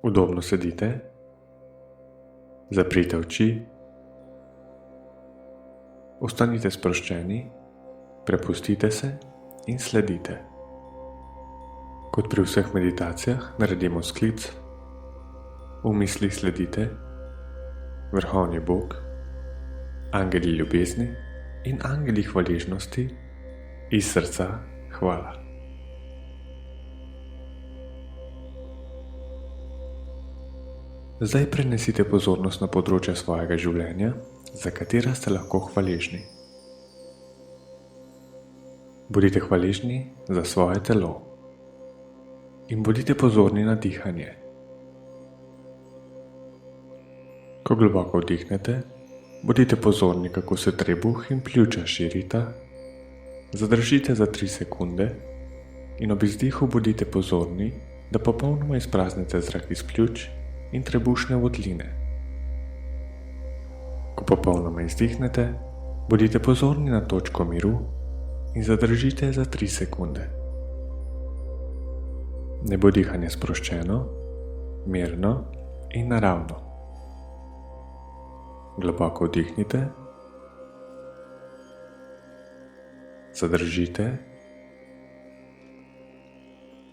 Udobno sedite, zaprite oči, ostanite sproščeni, prepustite se in sledite. Kot pri vseh meditacijah naredimo sklic, v mislih sledite Vrhovni Bog, angeli ljubezni in angeli hvaležnosti, iz srca hvala. Zdaj prenesite pozornost na področje svojega življenja, za katera ste lahko hvaležni. Bodite hvaležni za svoje telo in bodite pozorni na dihanje. Ko globoko vdihnete, bodite pozorni, kako se trebuh in pljuča širita, zadržite za 3 sekunde in ob izdihu bodite pozorni, da popolnoma izpraznite zrak iz pljuč in trebušne votline. Ko popolnoma izdihnete, bodite pozorni na točko miru in zadržite za 3 sekunde. Naj bo dihanje sproščeno, mirno in naravno. Globoko vdihnite, zadržite,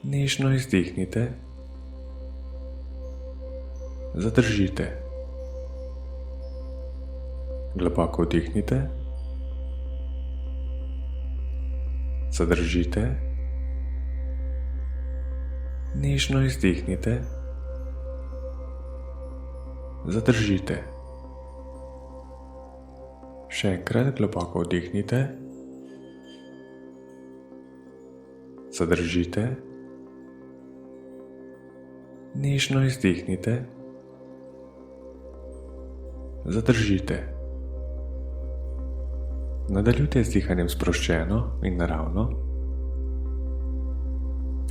nežno izdihnite, zadržite. Globoko vdihnite, zadržite, nežno izdihnite, zadržite. Še enkrat globoko vdihnite, zadržite, nežno izdihnite, zadržite. Nadaljujte z dihanjem sproščeno in naravno.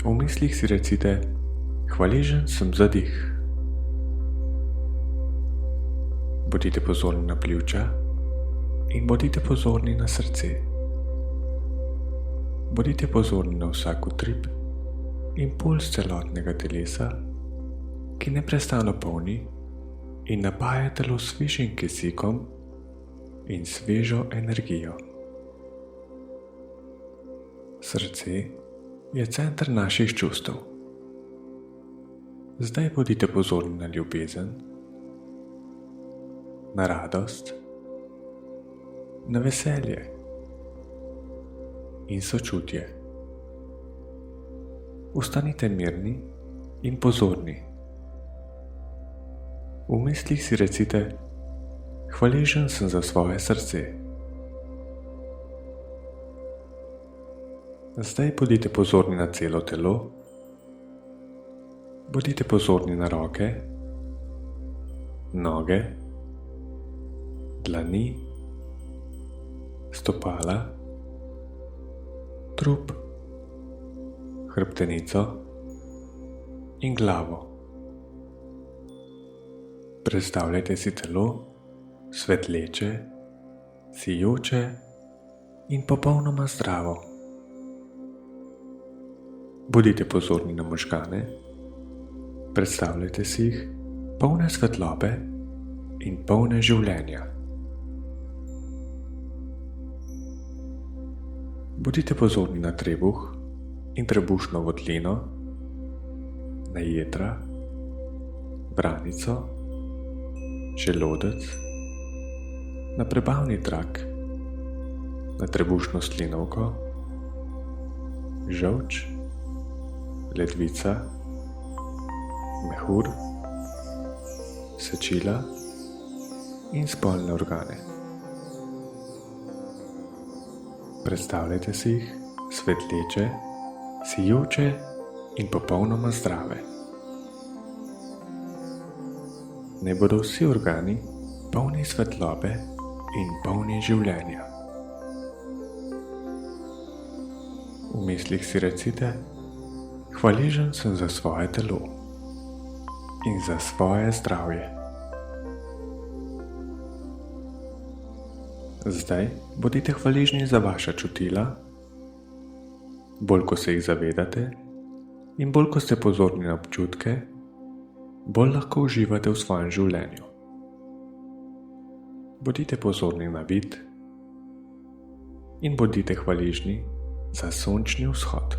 V mislih si recite: hvaležen sem za dih. Bodite pozorni na pljuča in bodite pozorni na srce. Bodite pozorni na vsak utrip in puls celotnega telesa, ki neprestano polni in napaja telo s svežim kisikom in svežo energijo. Srce je center naših čustev. Zdaj bodite pozorni na ljubezen, na radost, na veselje in sočutje. Ostanite mirni in pozorni. V mislih si recite: hvaležen sem za svoje srce. Zdaj bodite pozorni na celo telo. Bodite pozorni na roke, noge, dlani, stopala, trup, hrbtenico in glavo. Predstavljajte si telo svetleče, sijoče in popolnoma zdravo. Bodite pozorni na možgane. Predstavljajte si jih polne svetlobe in polne življenja. Bodite pozorni na trebuh in trebušno votlino, na jetra, vranico, želodec, na prebavni trak, na trebušno slinavko, žolč, ledvica, mehur, sečila in spolne organe. Predstavljajte si jih svetleče, sijoče in popolnoma zdrave. Naj bodo vsi organi polni svetlobe in polni življenja. V mislih si recite: hvaležen sem za svoje telo in za svoje zdravje. Zdaj bodite hvaležni za vaša čutila, bolj ko se jih zavedate in bolj ko ste pozorni na občutke, bolj lahko uživate v svojem življenju. Bodite pozorni na vid in bodite hvaležni za sončni vzhod,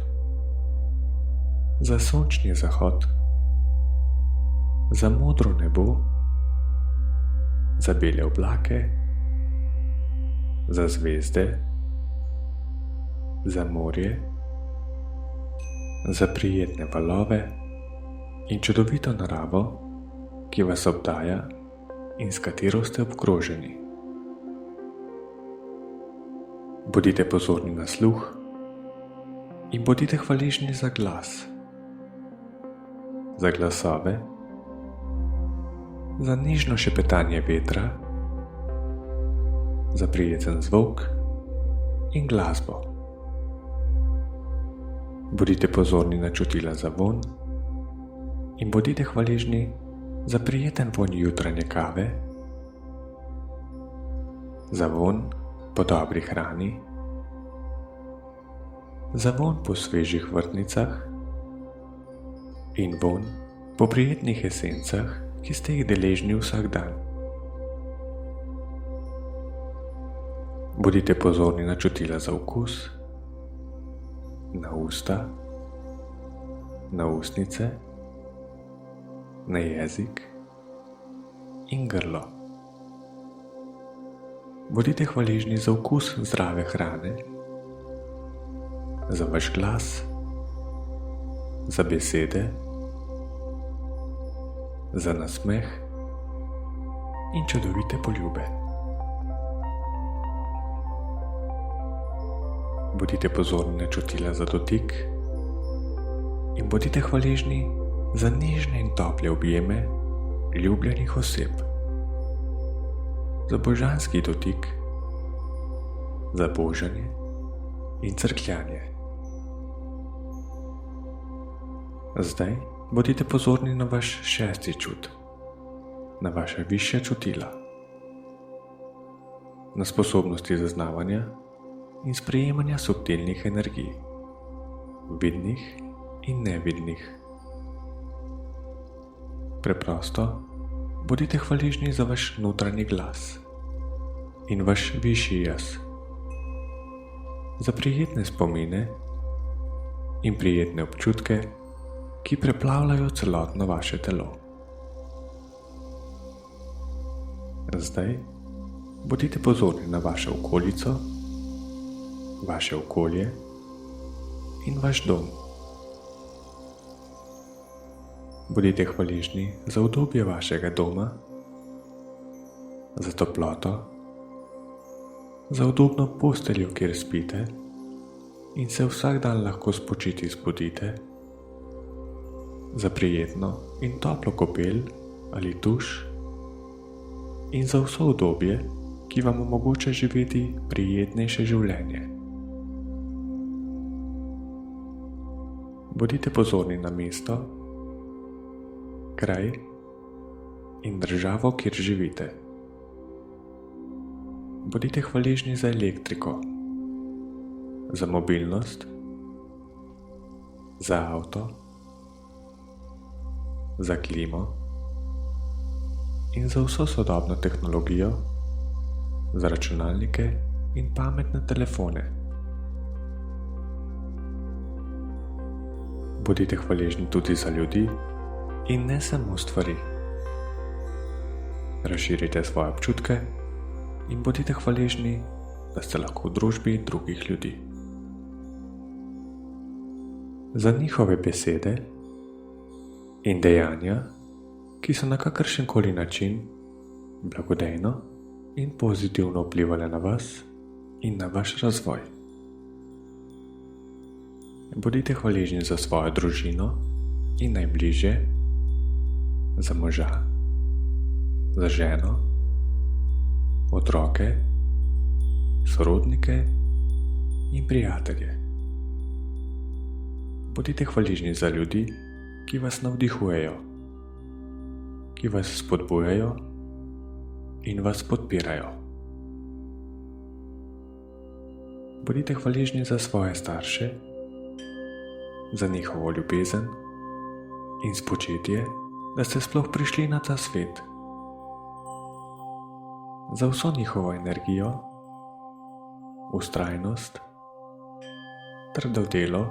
za sončni zahod, za modro nebo, za bele oblake, za zvezde, za morje, za prijetne valove in čudovito naravo, ki vas obdaja in s katero ste obkroženi. Bodite pozorni na sluh in bodite hvaležni za glas, za glasove, za nežno šepetanje vetra, za prijeten zvok in glasbo. Bodite pozorni na čutila za vonj in bodite hvaležni za prijeten vonj jutranje kave, za vonj po dobri hrani, za vonj po svežih vrtnicah in vonj po prijetnih esencah, ki ste jih deležni vsak dan. Bodite pozorni na čutila za okus, na usta, na ustnice, na jezik in grlo. Bodite hvaležni za okus zdrave hrane, za vaš glas, za besede, za nasmeh in čudovite poljube. Bodite pozorni na čutila za dotik in bodite hvaležni za nežne in tople objeme ljubljenih oseb, za božanski dotik, za božanje in crkljanje. Zdaj bodite pozorni na vaš šesti čut, na vaše višja čutila, na sposobnosti zaznavanja in sprejemanja subtilnih energij, vidnih in nevidnih. Preprosto bodite hvaležni za vaš notranji glas in vaš višji jaz, za prijetne spomine in prijetne občutke, ki preplavljajo celotno vaše telo. Zdaj bodite pozorni na vašo okolico, vaše okolje in vaš dom. Bodite hvaležni za udobje vašega doma, za toploto, za udobno posteljo, kjer spite in se vsak dan lahko spočiti zbudite, za prijetno in toplo kopel ali tuš in za vso udobje, ki vam omogoča živeti prijetnejše življenje. Bodite pozorni na mesto, kraj in državo, kjer živite. Bodite hvaležni za elektriko, za mobilnost, za avto, za klimo in za vso sodobno tehnologijo, za računalnike in pametne telefone. Bodite hvaležni tudi za ljudi in ne samo stvari. Razširite svoje občutke in bodite hvaležni, da ste lahko v družbi drugih ljudi. Za njihove besede in dejanja, ki so na kakršenkoli način blagodejno in pozitivno vplivale na vas in na vaš razvoj. Bodite hvaležni za svojo družino in najbližje, za moža, za ženo, otroke, sorodnike in prijatelje. Bodite hvaležni za ljudi, ki vas navdihujejo, ki vas spodbujajo in vas podpirajo. Bodite hvaležni za svoje starše, za njihovo ljubezen in spočetje da ste sploh prišli na ta svet, za vso njihovo energijo, vztrajnost, trdo delo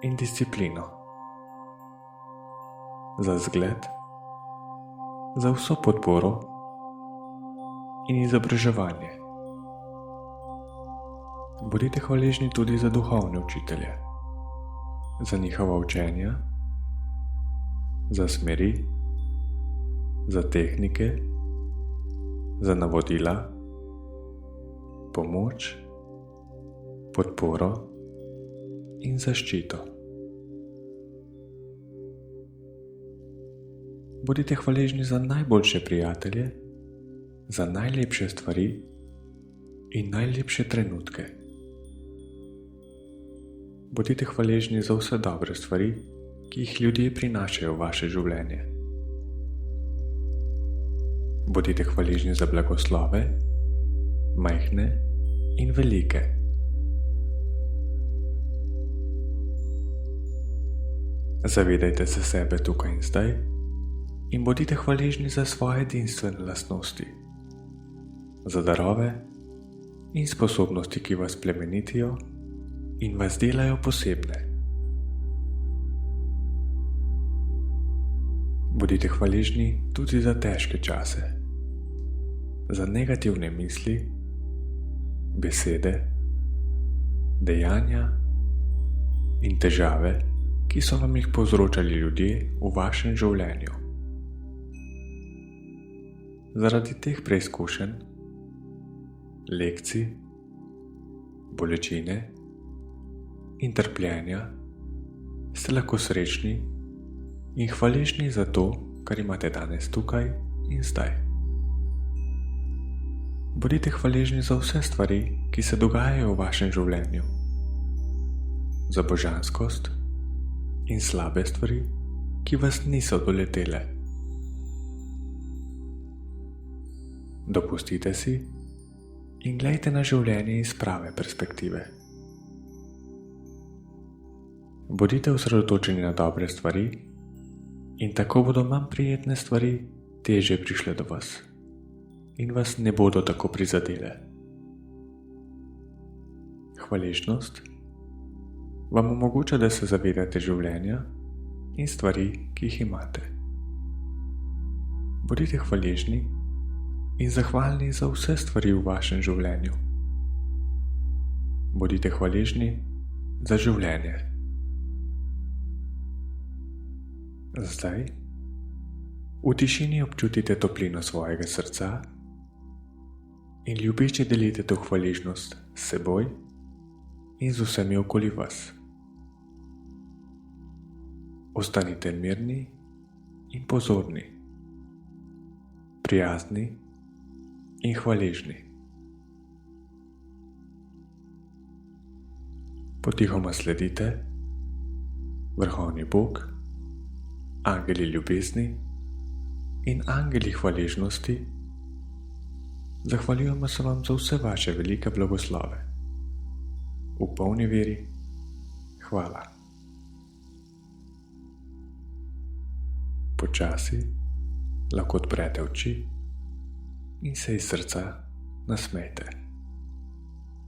in disciplino, za zgled, za vso podporo in izobraževanje. Bodite hvaležni tudi za duhovne učitelje, za njihova učenja, za smeri, za tehnike, za navodila, pomoč, podporo in zaščito. Bodite hvaležni za najboljše prijatelje, za najlepše stvari in najlepše trenutke. Bodite hvaležni za vse dobre stvari, ki jih ljudje prinašajo v vaše življenje. Bodite hvaležni za blagoslove, majhne in velike. Zavedajte se sebe tukaj in zdaj in bodite hvaležni za svoje edinstvene lastnosti, za darove in sposobnosti, ki vas plemenitijo in vas delajo posebne. Bodite hvaležni tudi za težke čase, za negativne misli, besede, dejanja in težave, ki so vam jih povzročali ljudje v vašem življenju. Zaradi teh preizkušenj, lekcij, bolečine in trpljenja ste lahko srečni in hvaležni za to, kar imate danes tukaj in zdaj. Bodite hvaležni za vse stvari, ki se dogajajo v vašem življenju, za božanskost in slabe stvari, ki vas niso doletele. Dopustite si in gledajte na življenje iz prave perspektive. Bodite osredotočeni na dobre stvari in tako bodo manj prijetne stvari težje prišle do vas in vas ne bodo tako prizadele. Hvaležnost vam omogoča, da se zavedate življenja in stvari, ki jih imate. Bodite hvaležni in zahvalni za vse stvari v vašem življenju. Bodite hvaležni za življenje. Zdaj v tišini občutite toplino svojega srca in ljubeče delite to hvaležnost s seboj in z vsemi okoli vas. Ostanite mirni in pozorni, prijazni in hvaležni. Potihoma sledite, vrhovni Bog, angeli ljubezni in angeli hvaležnosti, zahvaljujemo se vam za vse vaše velike blagoslove. V polni veri, hvala. Počasi lahko odprete oči in se iz srca nasmejte.